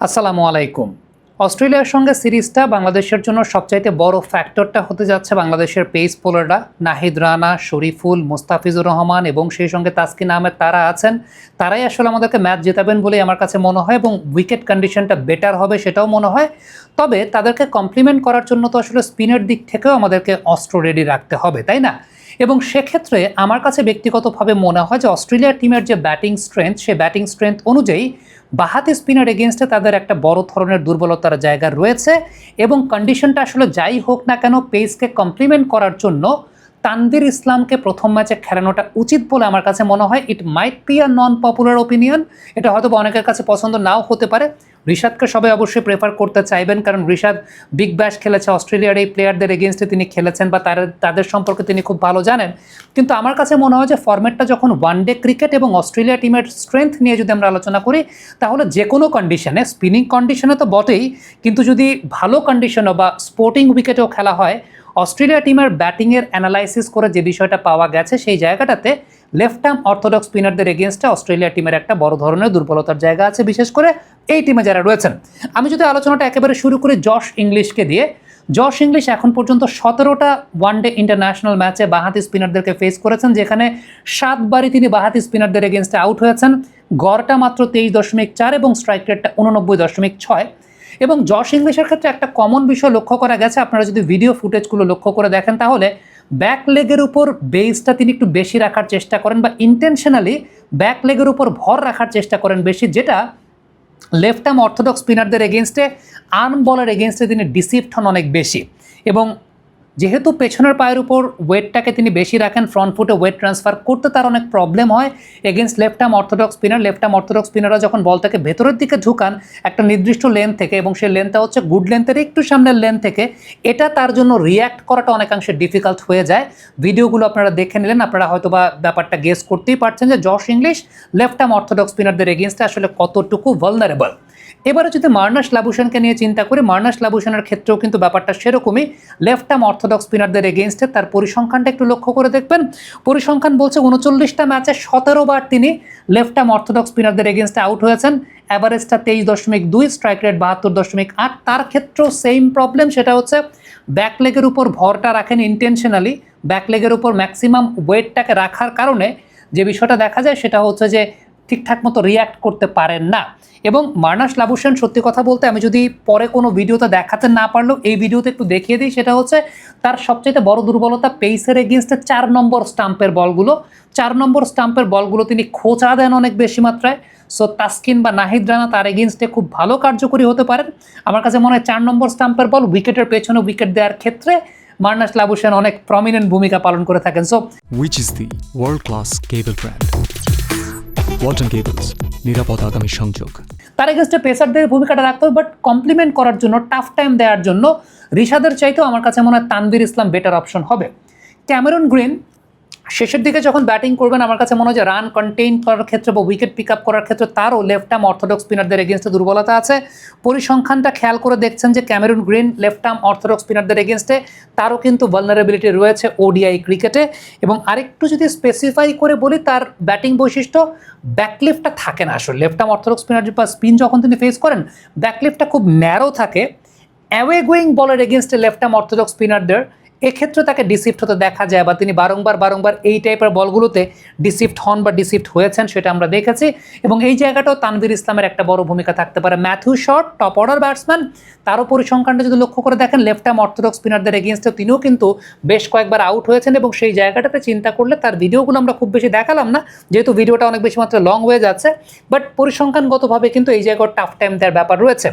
আসসালামু আলাইকুম। অস্ট্রেলিয়ার সঙ্গে সিরিজটা বাংলাদেশের জন্য সবচাইতে বড় ফ্যাক্টরটা হতে যাচ্ছে বাংলাদেশের পেস বোলাররা নাহিদ রানা, শরীফুল, মুস্তাফিজুর রহমান এবং সেই সঙ্গে তাসকিন আহমেদ তারা আছেন। তারাই আসলে আমাদেরকে ম্যাচ জেতাবেন বলেই আমার কাছে মনে হয় এবং উইকেট কন্ডিশনটা বেটার হবে সেটাও মনে হয়। তবে তাদেরকে কমপ্লিমেন্ট করার জন্য তো আসলে স্পিনের দিক থেকেও আমাদেরকে অস্ত্র রেডি রাখতে হবে, তাই না? এবং সেক্ষেত্রে আমার কাছে ব্যক্তিগতভাবে মনে হয় যে অস্ট্রেলিয়ার টিমের যে ব্যাটিং স্ট্রেংথ, সে ব্যাটিং স্ট্রেংথ অনুযায়ী বাঁহাতি স্পিনার এগেনস্টে তাদের একটা বড় ধরনের দুর্বলতার জায়গা রয়েছে এবং কন্ডিশনটা আসলে যাই হোক না কেন পেসকে কমপ্লিমেন্ট করার জন্য তানভীর ইসলামকে প্রথম ম্যাচে খেলানোটা উচিত বলে আমার কাছে মনে হয়। It might be a non popular opinion, এটা হয়তো অনেকের কাছে পছন্দ নাও হতে পারে। ঋষাদকে সবাই অবশ্যই প্রেফার করতে চাইবেন, কারণ ঋষাদ বিগ ব্যাশ খেলেছে, অস্ট্রেলিয়ার এই প্লেয়ারদের এগেনস্টে তিনি খেলেছেন বা তাদের সম্পর্কে তিনি খুব ভালো জানেন। কিন্তু আমার কাছে মনে হয় যে ফরম্যাটটা যখন ওয়ানডে ক্রিকেট এবং অস্ট্রেলিয়া টিমের স্ট্রেংথ নিয়ে যদি আমরা আলোচনা করি, তাহলে যে কোনো কন্ডিশনে, স্পিনিং কন্ডিশনে তো বটেই, কিন্তু যদি ভালো কন্ডিশনও বা স্পোর্টিং উইকেটেও খেলা হয়, অস্ট্রেলিয়া টিমের ব্যাটিংয়ের অ্যানালাইসিস করে যে বিষয়টা পাওয়া গেছে, সেই জায়গাটাতে লেফট আর্ম অর্থোডক্স স্পিনারদের এগেনস্টে অস্ট্রেলিয়া টিমের একটা বড় ধরনের দুর্বলতার জায়গা আছে, বিশেষ করে এই টিমে যারা রয়েছেন। আমি যদি আলোচনাটা একেবারে শুরু করি জশ ইংলিশকে দিয়ে, জশ ইংলিশ এখন পর্যন্ত 17টা ওয়ানডে ইন্টারন্যাশনাল ম্যাচে বাঁহাতি স্পিনারদেরকে ফেস করেছেন, যেখানে 7বারই তিনি বাঁহাতি স্পিনারদের এগেনস্টে আউট হয়েছেন। গড়টা মাত্র 23.4 এবং স্ট্রাইক রেটটা 89.6। এবং জশ ইংলিশের ক্ষেত্রে একটা কমন বিষয় লক্ষ্য করা গেছে, আপনারা যদি ভিডিও ফুটেজগুলো লক্ষ্য করে দেখেন, তাহলে ব্যাক লেগের উপর বেসটা তিনি একটু বেশি রাখার চেষ্টা করেন বা ইন্টেনশনালি ব্যাক লেগের উপর ভর রাখার চেষ্টা করেন বেশি, যেটা লেফট আর্ম অর্থোডক্স স্পিনারদের এগেনস্টে, আর্ম বলের এগেনস্টে তিনি ডিসিভড হন অনেক বেশি। এবং যেহেতু পেছনের পায়ের উপর ওয়েটটাকে তিনি বেশি রাখেন, ফ্রন্ট ফুটে ওয়েট ট্রান্সফার করতে তার অনেক প্রবলেম হয় against left arm orthodox spinner. Left arm orthodox স্পিনাররা যখন বলটাকে ভেতরের দিকে ঝুকান একটা নির্দিষ্ট লেন থেকে, এবং সেই লেনটা হচ্ছে গুড লেন্থের একটু সামনের লেন থেকে, এটা তার জন্য রিয়্যাক্ট করাটা অনেকাংশে ডিফিকাল্ট হয়ে যায়। ভিডিওগুলো আপনারা দেখে নিলেন, আপনারা হয়তো বা ব্যাপারটা গেস করতেই পারছেন যে Josh Inglis left arm orthodox স্পিনারদের এগেনস্টে আসলে কতটুকু ভালনারেবল। এবারে যদি মার্নাস লাবুশানকে নিয়ে চিন্তা করি, মার্নাস লাবুশানের ক্ষেত্রেও কিন্তু ব্যাপারটা সেরকমই। লেফট আর্ম অর্থোডক্স স্পিনারদের এগেনস্টে তার পরিসংখ্যানটা একটু লক্ষ্য করে দেখবেন। পরিসংখ্যান বলছে 39টা ম্যাচে 17বার তিনি লেফট আর্ম অর্থোডক্স স্পিনারদের এগেনস্টে আউট হয়েছেন। অ্যাভারেজটা 23.2, স্ট্রাইক রেট 72.8। তার ক্ষেত্রেও সেম প্রবলেম, সেটা হচ্ছে ব্যাকলেগের উপর ভরটা রাখেন ইন্টেনশনালি। ব্যাকলেগের উপর ম্যাক্সিমাম ওয়েটটাকে রাখার কারণে যে বিষয়টা দেখা যায় সেটা হচ্ছে যে ঠিকঠাক মতো রিয়্যাক্ট করতে পারেন না। এবং মার্নাস লাবুশান, সত্যি কথা বলতে আমি যদি পরে কোনো ভিডিওতে দেখাতে না পারলেও এই ভিডিওতে একটু দেখিয়ে দিই, সেটা হচ্ছে তার সবচেয়ে বড় দুর্বলতা পেসের এগেনস্টে 4 নম্বর স্টাম্পের বলগুলো। 4 নম্বর স্টাম্পের বলগুলো তিনি খোঁচা দেন অনেক বেশি মাত্রায়। সো তাসকিন বা নাহিদ রানা তার এগেনস্টে খুব ভালো কার্যকরী হতে পারেন। আমার কাছে মনে হয় 4 নম্বর স্টাম্পের বল উইকেটের পেছনে উইকেট দেওয়ার ক্ষেত্রে মার্নাস লাবুশান অনেক প্রমিনেন্ট ভূমিকা পালন করে থাকেন। So Which is the world-class cable brand? Walton cables, নিরাপদ আগামী সংযোগ। তার এগেনস্টে পেসারদের ভূমিকাটা রাখতে হবে, বাট কমপ্লিমেন্ট করার জন্য, টাফ টাইম দেওয়ার জন্য ঋষাদের চাইতেও আমার কাছে মনে হয় তানভীর ইসলাম বেটার অপশন হবে। ক্যামেরন গ্রিন শেষের দিকে যখন ব্যাটিং করবেন, আমার কাছে মনে হয় যে রান কন্টেইন করার ক্ষেত্রে বা উইকেট পিক আপ করার ক্ষেত্রে তারও লেফট আর্ম অর্থোডক্স স্পিনারদের এগেনস্টে দুর্বলতা আছে। পরিসংখ্যানটা খেয়াল করে দেখছেন যে Cameron Green left arm orthodox স্পিনারদের এগেনস্টে তারও কিন্তু ভালনারেবিলিটি রয়েছে ওডিআই ক্রিকেটে। এবং আরেকটু যদি স্পেসিফাই করে বলি, তার ব্যাটিং বৈশিষ্ট্য ব্যাকলিফটটা থাকে না আসলে। লেফট আর্ম অর্থোডক্স স্পিনার বা স্পিন যখন তিনি ফেস করেন, ব্যাকলিফটটা খুব ন্যারো থাকে। অ্যাওয়ে গোয়িং বলের এগেনস্টে লেফট আর্ম অর্থোডক্স স্পিনারদের এক্ষেত্রে তাকে ডিসিফট হতে দেখা যায়, বা তিনি বারংবার এই টাইপের বলগুলোতে ডিসিফট হন বা ডিসিফট হয়েছেন, সেটা আমরা দেখেছি। এবং এই জায়গাটাও তানভীর ইসলামের একটা বড় ভূমিকা থাকতে পারে। Matthew shot top order batsman, তারও পরিসংখ্যানটা যদি লক্ষ্য করে দেখেন, লেফট আর্ম অর্থোডক্স স্পিনারদের এগেনস্টে তিনিও কিন্তু বেশ কয়েকবার আউট হয়েছেন। এবং সেই জায়গাটাতে চিন্তা করলে তার ভিডিওগুলো আমরা খুব বেশি দেখালাম না, যেহেতু ভিডিওটা অনেক বেশি মাত্রা লং হয়ে যাচ্ছে, বাট পরিসংখ্যানগতভাবে কিন্তু এই জায়গায় টাফ টাইম দেওয়ার ব্যাপার রয়েছে।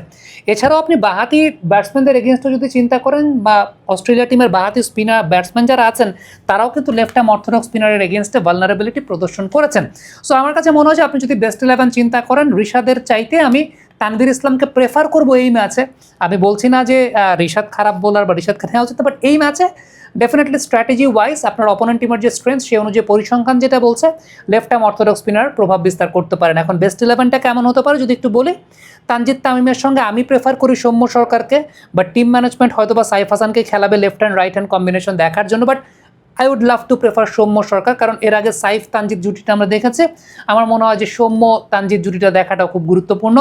এছাড়াও আপনি বাঁহাতি ব্যাটসম্যানদের এগেনস্টে যদি চিন্তা করেন, বা অস্ট্রেলিয়া টিমের বাঁহাতি স্পিনার ব্যাটসম্যান যারা আছেন, তারাও কিন্তু লেফট আর্ম অর্থোডক্স স্পিনারের এগেনস্টে ভালনারেবিলিটি প্রদর্শন করেছেন। সো আমার কাছে মনে হয় যে আপনি যদি বেস্ট 11 চিন্তা করেন, ঋষাদের চাইতে আমি তানভীর ইসলামকে প্রেফার করব এই ম্যাচে। আমি বলছি না যে ঋষাদ খারাপ বোলার বা ঋষাদকে নেওয়া উচিত, বাট এই ম্যাচে ডেফিনেটলি স্ট্র্যাটেজি ওয়াইজ আপনার অপোনেন্ট টিমের যে স্ট্রেংথ, সেই অনুযায়ী পরিসংখ্যান যেটা বলছে লেফট আর্ম অর্থোডক্স স্পিনার প্রভাব বিস্তার করতে পারেন। এখন বেস্ট 11টা কেমন হতে পারে যদি একটু বলি, তানজিদ তামিমের সঙ্গে আমি প্রেফার করি সৌম্য সরকারকে, বাট টিম ম্যানেজমেন্ট হয়তো বা সাইফ হাসানকে খেলাবে left hand right hand combination দেখার জন্য। But I would love to prefer Soumya Sarkar, কারণ এর আগে সাইফ তানজিদ জুটিটা আমরা দেখেছি। আমার মনে হয় যে সৌম্য তানজিদ জুটিটা দেখাটাও খুব গুরুত্বপূর্ণ।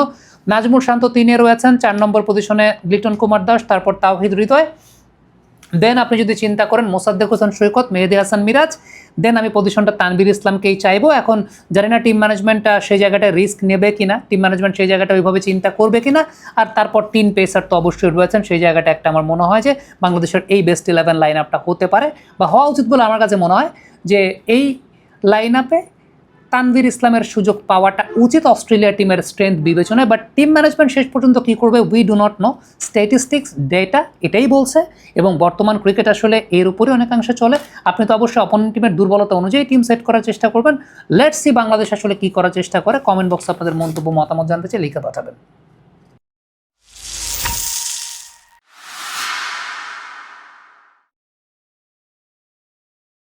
নাজমুল শান্ত 3-এ রয়েছেন, 4 নম্বর পজিশনে লিটন কুমার দাস, তারপর তাওহিদ হৃদয়। দেন আপনি যদি চিন্তা করেন মোসাদ্দেক হোসেন সৈকত, মেহেদী হাসান মিরাজ, দেন আমি পজিশনটা তানভীর ইসলামকেই চাইবো। এখন জানি না টিম ম্যানেজমেন্ট সেই জায়গাটায় রিস্ক নেবে কিনা, টিম ম্যানেজমেন্ট সেই জায়গাটা ওইভাবে চিন্তা করবে কিনা। আর তারপর 3 পেসার তো অবশ্যই রয়েছেন, সেই জায়গাটা একটা আমার মনে হয় যে বাংলাদেশের এই বেস্ট 11 লাইন আপটা হতে পারে বা হওয়া উচিত বলে আমার কাছে মনে হয় যে এই লাইন আপে তানভীর ইসলামের সুযোগ পাওয়াটা উচিত অস্ট্রেলিয়া টিমের স্ট্রেংথ বিবেচনায়। বাট টিম ম্যানেজমেন্ট শেষ পর্যন্ত কী করবে we do not know. Statistics data এটাই বলছে, এবং বর্তমান ক্রিকেট আসলে এর উপরে অনেকাংশে চলে। আপনি তো অবশ্যই অপোনেন্ট টিমের দুর্বলতা অনুযায়ী টিম সেট করার চেষ্টা করবেন। লেটস সি বাংলাদেশ আসলে কী করার চেষ্টা করে। কমেন্ট বক্সে আপনাদের মন্তব্য মতামত জানতে চাই, লিখে পাঠাবেন।